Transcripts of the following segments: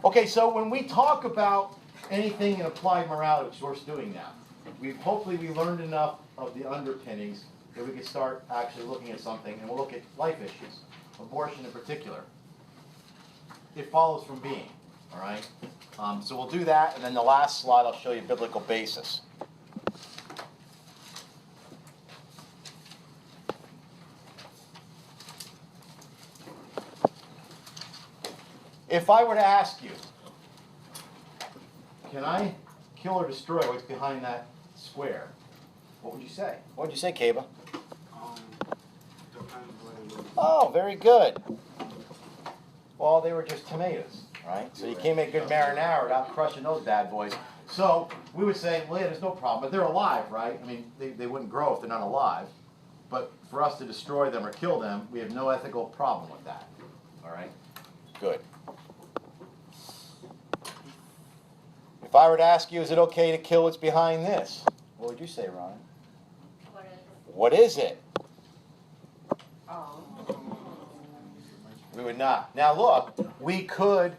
Okay, so when we talk about anything in applied morality, which we're doing now, hopefully we learned enough of the underpinnings that we can start actually looking at something, and we'll look at life issues, abortion in particular. It follows from being, all right? So we'll do that, and then the last slide I'll show you biblical basis. If I were to ask you, can I kill or destroy what's behind that square? What would you say? What would you say, Kaba? Oh, very good. Well, they were just tomatoes, right? So you can't make good marinara without crushing those bad boys. So we would say, well, yeah, there's no problem. But they're alive, right? I mean, they wouldn't grow if they're not alive. But for us to destroy them or kill them, we have no ethical problem with that. All right? Good. If I were to ask you, is it okay to kill what's behind this? What would you say, Ron? What is it? We would not. Now look, we could,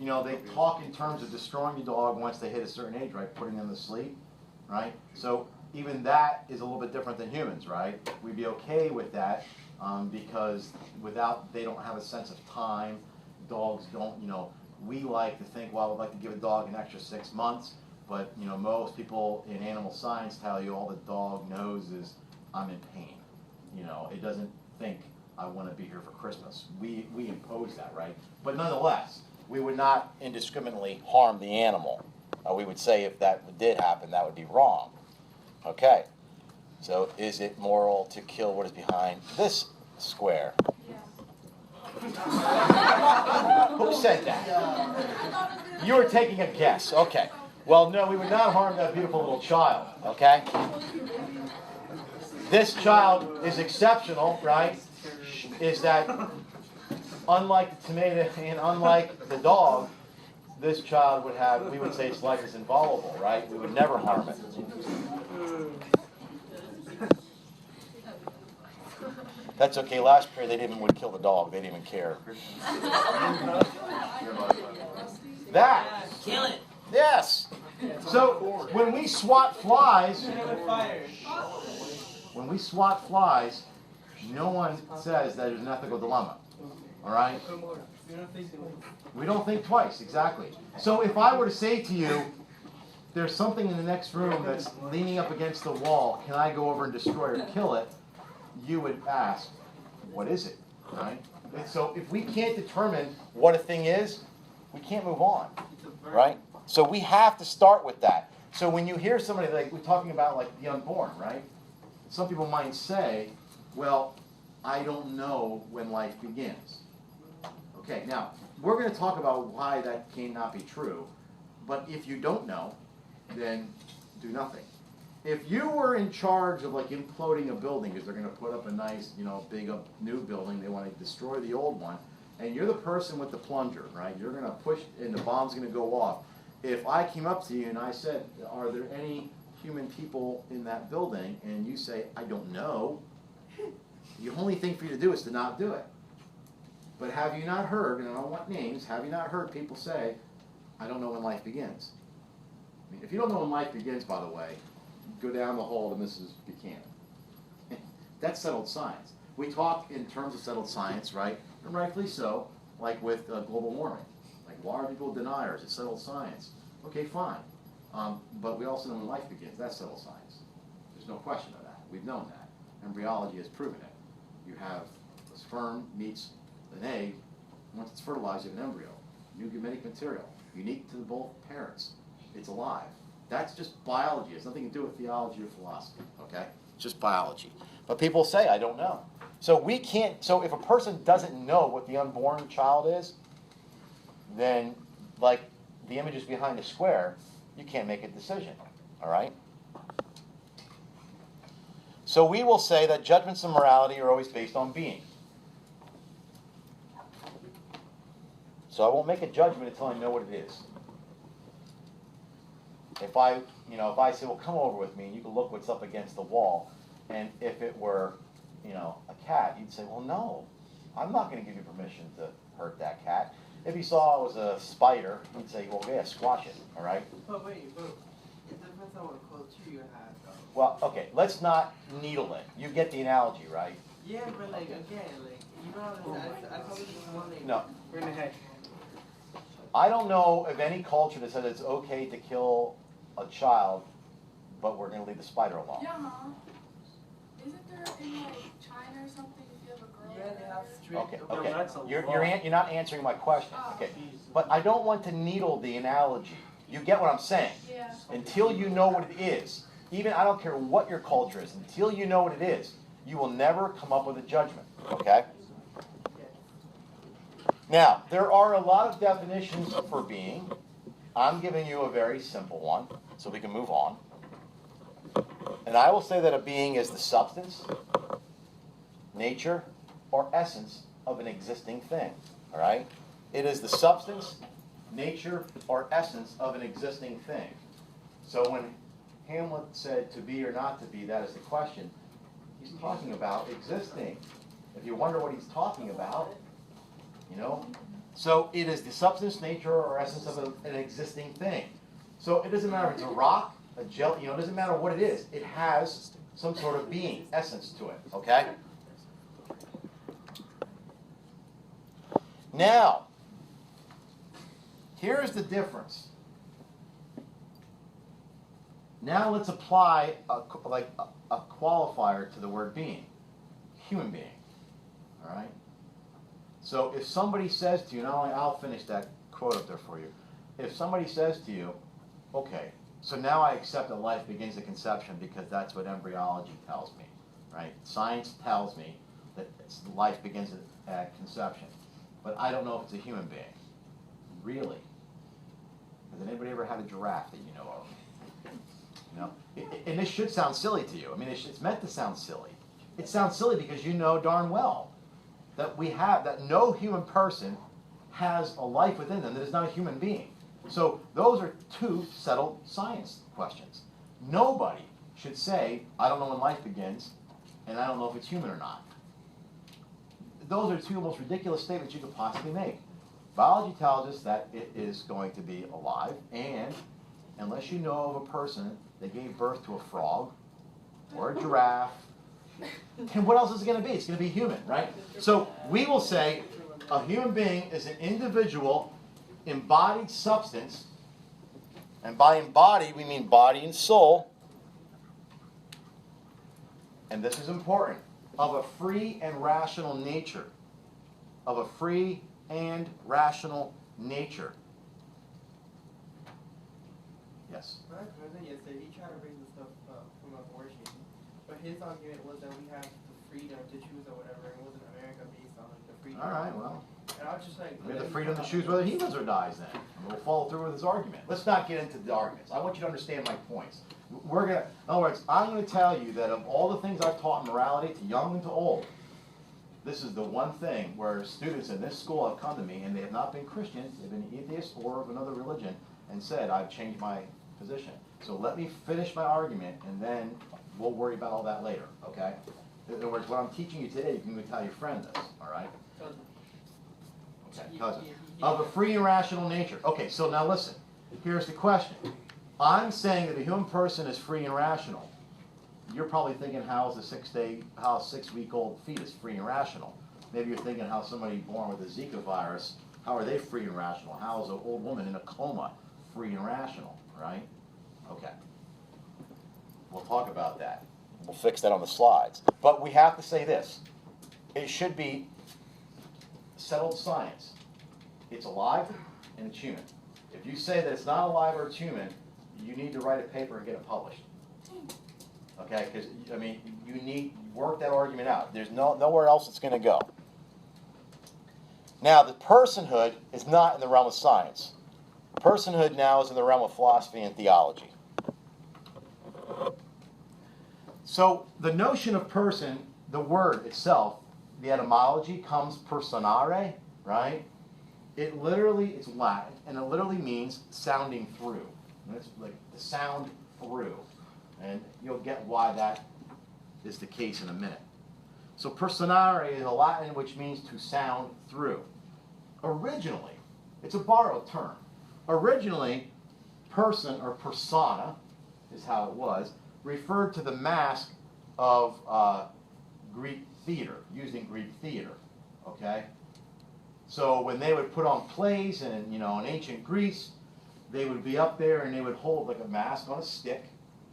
they talk in terms of destroying the dog once they hit a certain age, right? Putting them to sleep, right? So even that is a little bit different than humans, right? We'd be okay with that because they don't have a sense of time. Dogs don't, we like to think, well, I'd like to give a dog an extra 6 months, but most people in animal science tell you all the dog knows is I'm in pain. It doesn't think I want to be here for Christmas. We impose that, right? But nonetheless, we would not indiscriminately harm the animal. We would say if that did happen, that would be wrong. Okay. So is it moral to kill what is behind this square? Who said that? You were taking a guess. Okay. Well, no, we would not harm that beautiful little child. Okay? This child is exceptional, right? Is that unlike the tomato and unlike the dog, this child we would say its life is inviolable, right? We would never harm it. That's okay. Last period, they would kill the dog. They didn't even care. That. Kill it. Yes. So when we swat flies, no one says that there's an ethical dilemma. All right? We don't think twice, exactly. So if I were to say to you, there's something in the next room that's leaning up against the wall, can I go over and destroy or kill it? You would ask, what is it? Right? And so if we can't determine what a thing is, we can't move on. Right? So we have to start with that. So when you hear somebody, like we're talking about like the unborn, right? Some people might say, well, I don't know when life begins. Okay, now, we're going to talk about why that cannot be true. But if you don't know, then do nothing. If you were in charge of like imploding a building, because they're going to put up a nice, big new building, they want to destroy the old one, and you're the person with the plunger, right? You're going to push, and the bomb's going to go off. If I came up to you and I said, are there any human people in that building, and you say, I don't know, the only thing for you to do is to not do it. But have you not heard, and I don't want names, have you not heard people say, I don't know when life begins? I mean, if you don't know when life begins, by the way, go down the hall to Mrs. Buchanan. That's settled science. We talk in terms of settled science, right? And rightfully so, like with global warming. Like, why are people deniers? It's settled science. Okay, fine. But we also know when life begins. That's settled science. There's no question of that. We've known that. Embryology has proven it. You have a sperm meets an egg. Once it's fertilized, you have an embryo. New gametic material. Unique to both parents. It's alive. That's just biology. It has nothing to do with theology or philosophy. Okay? It's just biology. But people say, I don't know. So we can't, so if a person doesn't know what the unborn child is, then like the images behind the square, you can't make a decision. All right? So we will say that judgments of morality are always based on being. So I won't make a judgment until I know what it is. If I say, well, come over with me, and you can look what's up against the wall, and if it were, a cat, you'd say, well, no, I'm not going to give you permission to hurt that cat. If he saw it was a spider, he'd say, well, yeah, squash it, all right? But wait, it depends on what culture you have, though. Well, okay, let's not needle it. You get the analogy, right? Yeah, but like, again, like, you know, I probably just want to... No. We're in the head. I don't know of any culture that says it's okay to kill a child, but we're going to leave the spider alone. Yeah, Mom. Isn't there in like China or something if you have a girl? Yeah, they have strict... Okay. You're not answering my question. Okay. But I don't want to needle the analogy. You get what I'm saying? Yeah. Until you know what it is, even I don't care what your culture is, until you know what it is, you will never come up with a judgment. Okay? Now, there are a lot of definitions for being. I'm giving you a very simple one, so we can move on. And I will say that a being is the substance, nature, or essence of an existing thing. All right? It is the substance, nature, or essence of an existing thing. So when Hamlet said to be or not to be, that is the question. He's talking about existing. If you wonder what he's talking about, you know. So it is the substance, nature, or essence of an existing thing. So it doesn't matter if it's a rock, a gel, you know, it doesn't matter what it is. It has some sort of being, essence to it, okay? Now, here's the difference. Now let's apply a qualifier to the word being. Human being. All right? So if somebody says to you, not only I'll finish that quote up there for you. If somebody says to you, okay, so now I accept that life begins at conception because that's what embryology tells me, right? Science tells me that life begins at conception. But I don't know if it's a human being. Really? Has anybody ever had a giraffe that you know of? You know? And this should sound silly to you. I mean, it's meant to sound silly. It sounds silly because you know darn well that no human person has a life within them that is not a human being. So those are two settled science questions. Nobody should say, I don't know when life begins, and I don't know if it's human or not. Those are two most ridiculous statements you could possibly make. Biology tells us that it is going to be alive, and unless you know of a person that gave birth to a frog or a giraffe, and what else is it going to be? It's going to be human, right? So we will say a human being is an individual embodied substance, and by embodied we mean body and soul, and this is important, of a free and rational nature. Of a free and rational nature. Yes? My cousin yesterday, he tried to bring the stuff up from abortion, but his argument was that we have the freedom to choose or whatever, and it wasn't America based on the freedom. All right, well. And I was just like... We have the freedom to choose whether he lives or dies then. And we'll follow through with his argument. Let's not get into the arguments. I want you to understand my points. In other words, I'm going to tell you that of all the things I've taught in morality, to young and to old, this is the one thing where students in this school have come to me, and they have not been Christians, they've been atheists or of another religion, and said, I've changed my position. So let me finish my argument, and then we'll worry about all that later, okay? In other words, what I'm teaching you today, you can tell your friend this, all right? Okay, cousin. Of a free and rational nature. Okay, so now listen. Here's the question. I'm saying that a human person is free and rational. You're probably thinking, how is a 6-week-old fetus free and rational? Maybe you're thinking how somebody born with a Zika virus, how are they free and rational? How is an old woman in a coma free and rational, right? Okay. We'll talk about that. We'll fix that on the slides. But we have to say this. It should be settled science. It's alive and it's human. If you say that it's not alive or it's human, you need to write a paper and get it published. Okay, because, I mean, you need to work that argument out. There's nowhere else it's going to go. Now, the personhood is not in the realm of science. Personhood now is in the realm of philosophy and theology. So, the notion of person, the word itself, the etymology comes personare, right? It's Latin, and it literally means sounding through. And it's like the sound through. And you'll get why that is the case in a minute. So personare is a Latin which means to sound through. Originally, It's a borrowed term. Originally, person or persona is how it was, referred to the mask of Greek theater, used in Greek theater, okay? So when they would put on plays in ancient Greece, they would be up there and they would hold like a mask on a stick,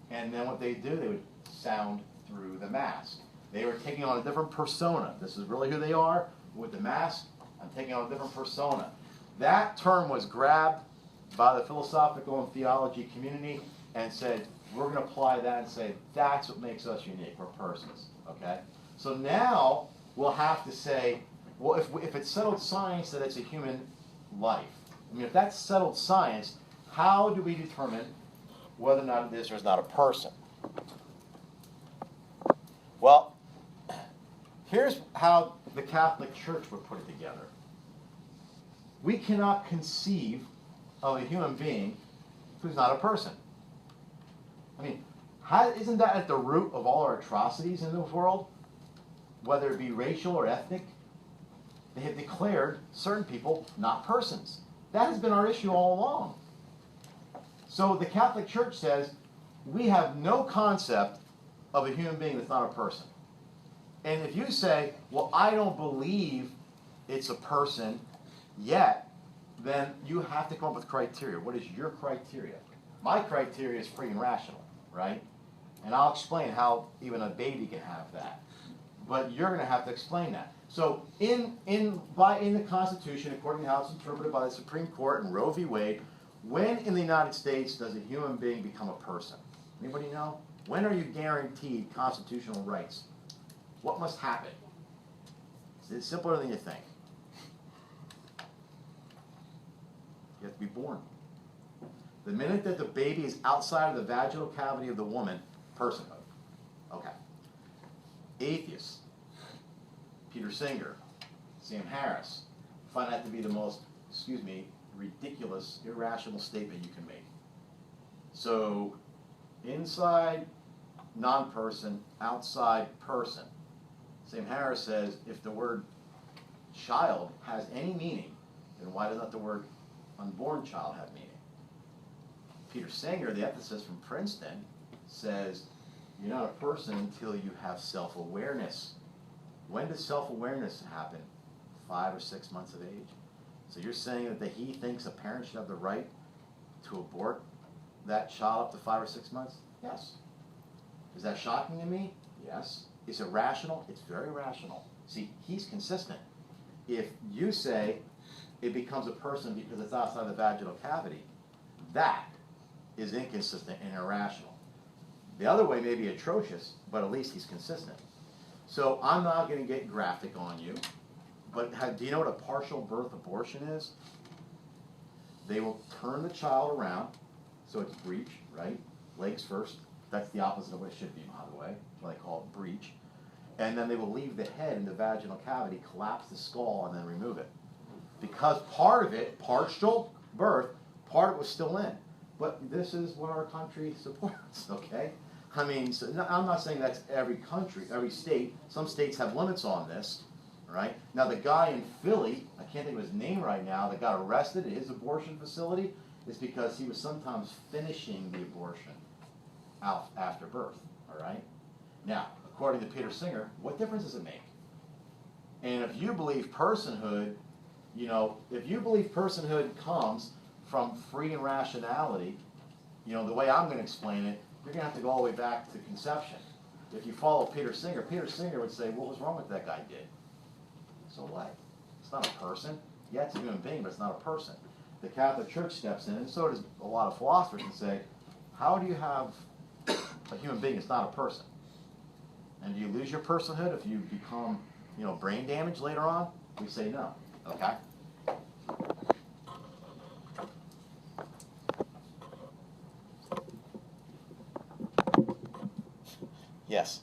and then what they do, they would sound through the mask. They were taking on a different persona. This is really who they are. With the mask, I'm taking on a different persona. That term was grabbed by the philosophical and theology community and said, we're going to apply that and say, that's what makes us unique. We're persons, okay? So now we'll have to say, well, if it's settled science that it's a human life, I mean, if that's settled science, how do we determine whether or not it is or is not a person? Well, here's how the Catholic Church would put it together. We cannot conceive of a human being who's not a person. I mean, isn't that at the root of all our atrocities in the world? Whether it be racial or ethnic, they have declared certain people not persons. That has been our issue all along. So the Catholic Church says we have no concept of a human being that's not a person. And if you say, well, I don't believe it's a person yet, then you have to come up with criteria. What is your criteria? My criteria is free and rational, right? And I'll explain how even a baby can have that. But you're going to have to explain that. So in the Constitution, according to how it's interpreted by the Supreme Court and Roe v. Wade, when in the United States does a human being become a person? Anybody know? When are you guaranteed constitutional rights? What must happen? It's simpler than you think. You have to be born. The minute that the baby is outside of the vaginal cavity of the woman, personhood. Okay. Atheists, Peter Singer, Sam Harris, find that to be the most, ridiculous, irrational statement you can make. So, inside, non-person, outside, person. Sam Harris says, if the word child has any meaning, then why does not the word unborn child have meaning? Peter Singer, the ethicist from Princeton, says, you're not a person until you have self-awareness. When does self-awareness happen? 5 or 6 months of age. So you're saying that he thinks a parent should have the right to abort that child up to 5 or 6 months? Yes. Is that shocking to me? Yes. Is it rational? It's very rational. See, he's consistent. If you say it becomes a person because it's outside the vaginal cavity, that is inconsistent and irrational. The other way may be atrocious, but at least he's consistent. So I'm not going to get graphic on you, but do you know what a partial birth abortion is? They will turn the child around, so it's breech, right? Legs first. That's the opposite of what it should be, by the way. That's why they call it breech. And then they will leave the head in the vaginal cavity, collapse the skull, and then remove it. Because part of it, partial birth, part of it was still in. But this is what our country supports, okay? I mean, so I'm not saying that's every country, every state. Some states have limits on this, right? Now, the guy in Philly, I can't think of his name right now, that got arrested at his abortion facility is because he was sometimes finishing the abortion out after birth, all right? Now, according to Peter Singer, what difference does it make? And if you believe personhood, if you believe personhood comes from free and rationality, the way I'm going to explain it, you're going to have to go all the way back to conception. If you follow Peter Singer would say, what was wrong with that guy did? So what? It's not a person. Yeah, it's a human being, but it's not a person. The Catholic Church steps in, and so does a lot of philosophers, and say, how do you have a human being that's not a person? And do you lose your personhood if you become, brain damage later on? We say no. Okay? Yes.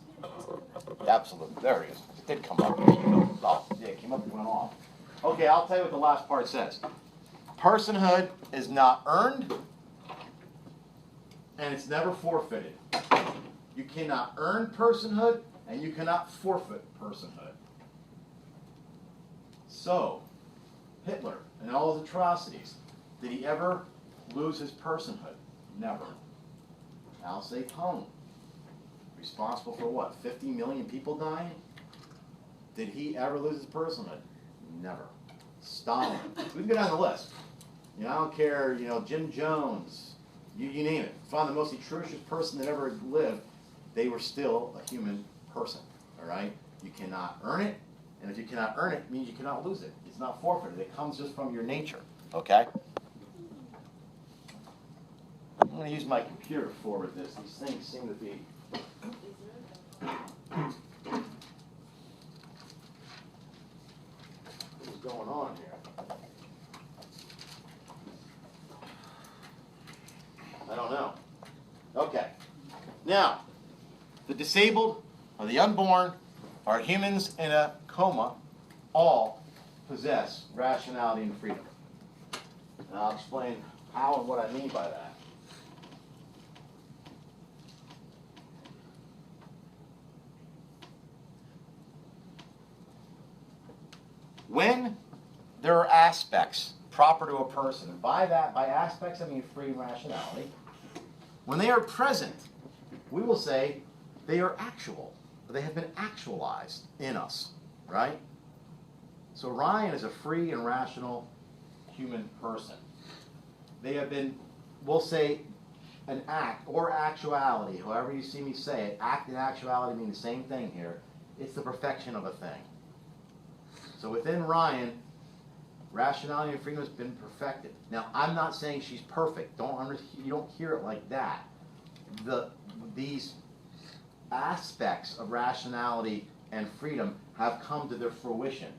Absolutely. There it is. It did come up. Oh, yeah, it came up and went off. Okay, I'll tell you what the last part says. Personhood is not earned, and it's never forfeited. You cannot earn personhood, and you cannot forfeit personhood. So, Hitler and all his atrocities, did he ever lose his personhood? Never. Mao Zedong, responsible for what, 50 million people dying? Did he ever lose his personhood? Never. Stalin. We can go down the list. You know, I don't care, you know, Jim Jones, you name it. Find the most atrocious person that ever lived, they were still a human person, all right? You cannot earn it, and if you cannot earn it, it means you cannot lose it. It's not forfeited. It comes just from your nature, okay? I'm going to use my computer to forward this. These things seem to be... What is going on here? I don't know. Okay. Now, the disabled or the unborn or humans in a coma all possess rationality and freedom. And I'll explain how and what I mean by that. When there are aspects proper to a person, and by aspects I mean free and rationality, when they are present, we will say they are actual. They have been actualized in us, right? So Ryan is a free and rational human person. They have been, we'll say, an act or actuality, however you see me say it. Act and actuality mean the same thing here. It's the perfection of a thing. So within Ryan, rationality and freedom has been perfected. Now, I'm not saying she's perfect. You don't hear it like that. These aspects of rationality and freedom have come to their fruition,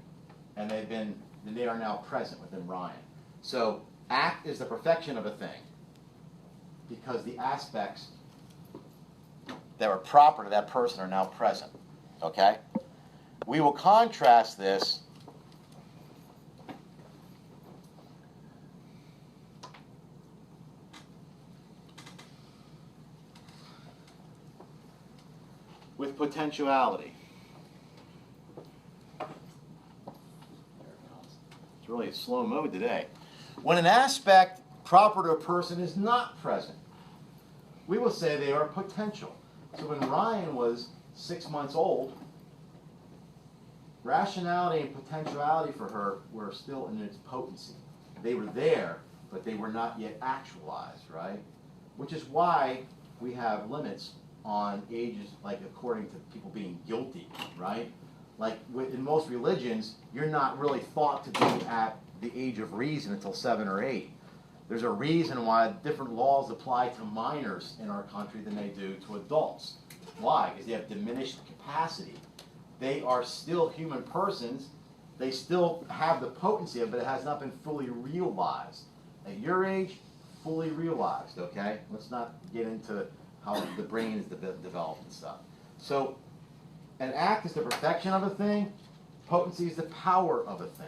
and they are now present within Ryan. So, act is the perfection of a thing, because the aspects that were proper to that person are now present. Okay? We will contrast this with potentiality. It's really a slow mode today. When an aspect proper to a person is not present, we will say they are potential. So when Ryan was 6 months old, rationality and potentiality for her were still in its potency. They were there, but they were not yet actualized, right? Which is why we have limits on ages, like according to people being guilty, right? Like in most religions, you're not really thought to be at the age of reason until 7 or 8. There's a reason why different laws apply to minors in our country than they do to adults. Why? Because they have diminished capacity. They are still human persons. They still have the potency of it, but it has not been fully realized. At your age, fully realized, okay? Let's not get into how the brain is developed and stuff. So, an act is the perfection of a thing. Potency is the power of a thing.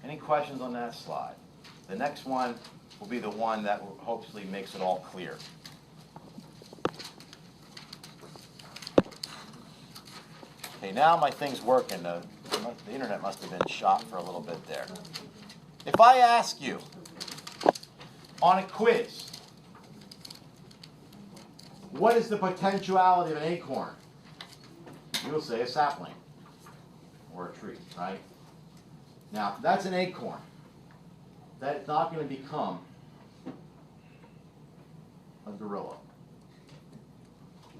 Any questions on that slide? The next one will be the one that hopefully makes it all clear. Okay, now my thing's working. The internet must have been shot for a little bit there. If I ask you on a quiz, what is the potentiality of an acorn? You will say a sapling or a tree, right? Now, that's an acorn. That's not going to become a gorilla.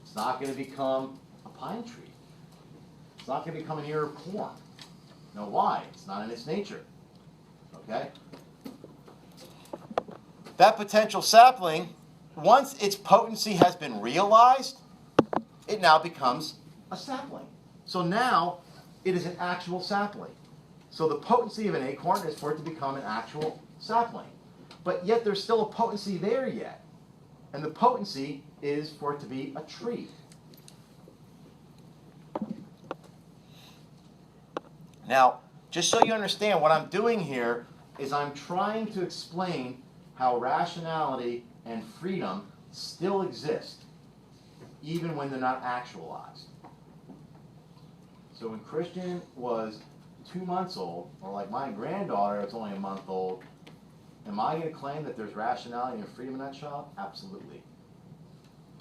It's not going to become a pine tree. It's not going to become an ear of corn. Now, why? It's not in its nature. Okay? That potential sapling, once its potency has been realized, it now becomes a sapling. So now it is an actual sapling. So the potency of an acorn is for it to become an actual sapling. But yet there's still a potency there yet. And the potency is for it to be a tree. Now, just so you understand, what I'm doing here is I'm trying to explain how rationality and freedom still exist, even when they're not actualized. So when Christian was 2 months old, or like my granddaughter that's only a month old, am I going to claim that there's rationality and freedom in that child? Absolutely.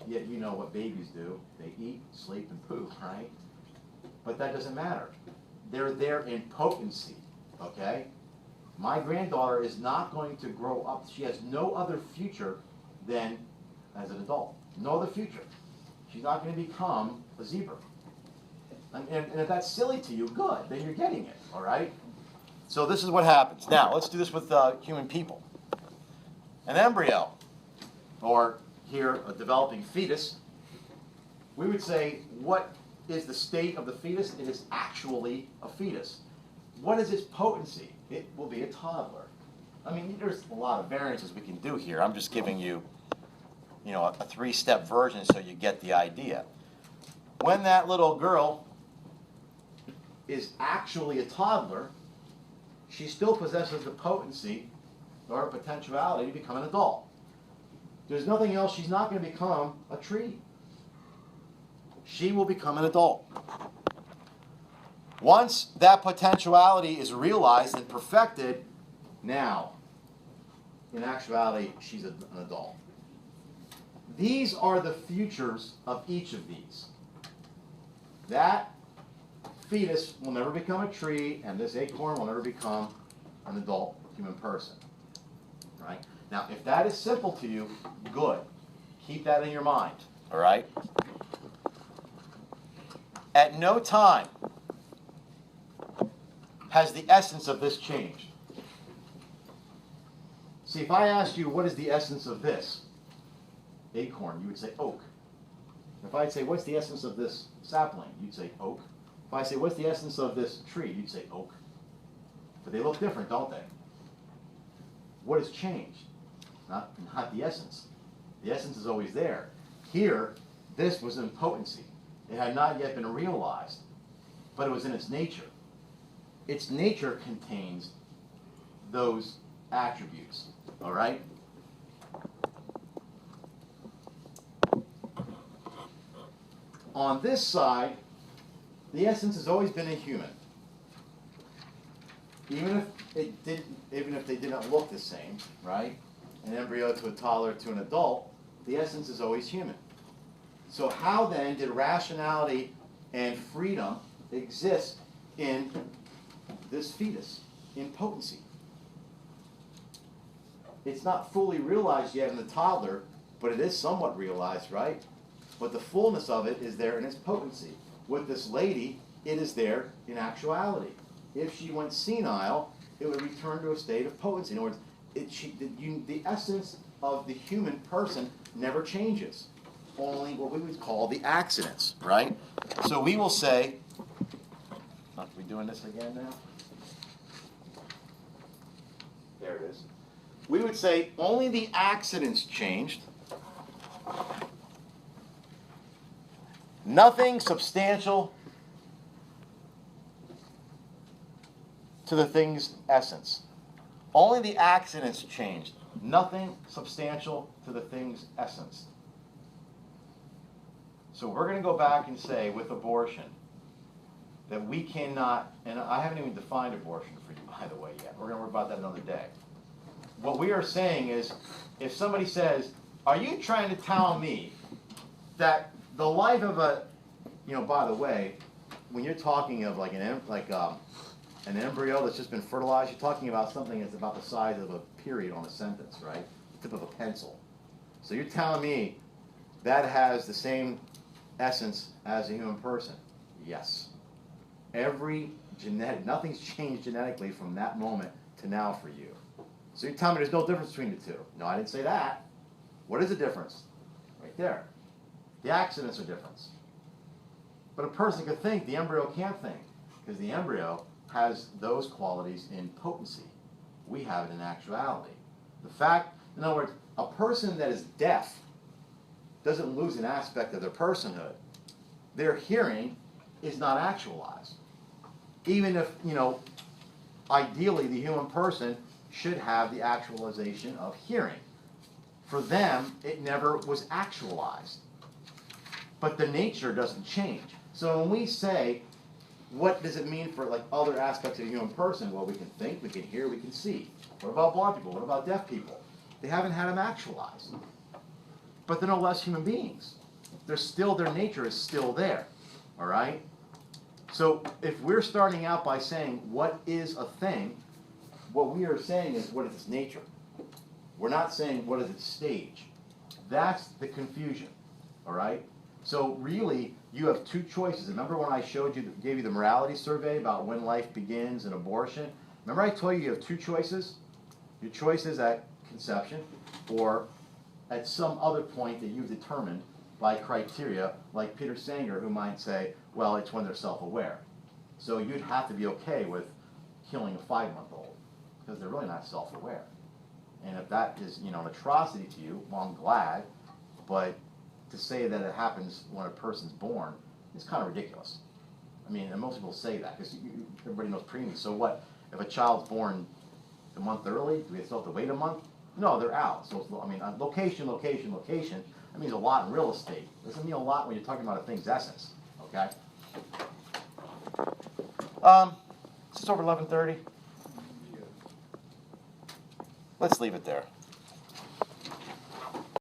Yet you know what babies do. They eat, sleep, and poop, right? But that doesn't matter. They're there in potency, okay? My granddaughter is not going to grow up. She has no other future than as an adult. No other future. She's not going to become a zebra. And if that's silly to you, good. Then you're getting it, all right? So this is what happens. Now, let's do this with human people. An embryo, or here, a developing fetus, we would say, what is the state of the fetus? It is actually a fetus. What is its potency? It will be a toddler. I mean, there's a lot of variances we can do here. I'm just giving you, a 3-step version so you get the idea. When that little girl is actually a toddler, she still possesses the potency or potentiality to become an adult. There's nothing else. She's not going to become a tree. She will become an adult. Once that potentiality is realized and perfected, now, in actuality, she's an adult. These are the futures of each of these. That fetus will never become a tree, and this acorn will never become an adult human person. Right? Now, if that is simple to you, good. Keep that in your mind. All right? At no time has the essence of this changed. See, if I asked you, what is the essence of this acorn, you would say oak. If I'd say, what's the essence of this sapling, you'd say oak. If I say, what's the essence of this tree, you'd say oak. But they look different, don't they? What has changed? Not the essence. The essence is always there. Here, this was in potency. It had not yet been realized, but it was in its nature. Its nature contains those attributes. All right? On this side, the essence has always been a human. Even if they did not look the same, right? An embryo to a toddler to an adult, the essence is always human. So how then did rationality and freedom exist in this fetus, in potency? It's not fully realized yet in the toddler, but it is somewhat realized, right? But the fullness of it is there in its potency. With this lady, it is there in actuality. If she went senile, it would return to a state of potency. In other words, the essence of the human person never changes. Only what we would call the accidents, right? So we will say, are we doing this again now? There it is. We would say only the accidents changed. Nothing substantial to the thing's essence. Only the accidents changed. Nothing substantial to the thing's essence. So we're going to go back and say with abortion that we cannot, and I haven't even defined abortion for you, by the way, yet. We're going to worry about that another day. What we are saying is, if somebody says, are you trying to tell me that the life of a, by the way, when you're talking of like an embryo that's just been fertilized, you're talking about something that's about the size of a period on a sentence, right? The tip of a pencil. So you're telling me that has the same essence as a human person? Yes. Nothing's changed genetically from that moment to now for you. So you're telling me there's no difference between the two? No, I didn't say that. What is the difference? Right there. The accidents are different. But a person could think, the embryo can't think, because the embryo has those qualities in potency. We have it in actuality. In other words, a person that is deaf doesn't lose an aspect of their personhood. Their hearing is not actualized. Even if, ideally the human person should have the actualization of hearing. For them, it never was actualized. But the nature doesn't change. So when we say what does it mean for like other aspects of the human person? Well, we can think, we can hear, we can see. What about blind people? What about deaf people? They haven't had them actualized. But they're no less human beings. They're still, their nature is still there. All right? So if we're starting out by saying, what is a thing? What we are saying is, what is its nature? We're not saying, what is its stage? That's the confusion. All right? So really, you have two choices. Remember when I showed you, gave you the morality survey about when life begins and abortion? Remember I told you have two choices? Your choice is at conception or at some other point that you've determined by criteria, like Peter Sanger, who might say, well, it's when they're self-aware. So you'd have to be okay with killing a 5-month-old because they're really not self-aware. And if that is, an atrocity to you, well, I'm glad, but to say that it happens when a person's born is kind of ridiculous. I mean, and most people say that because everybody knows preemies. So what? If a child's born a month early, do we still have to wait a month? No, they're out. So, location, location, location, that means a lot in real estate. It doesn't mean a lot when you're talking about a thing's essence, okay? It's just over 11:30. Let's leave it there.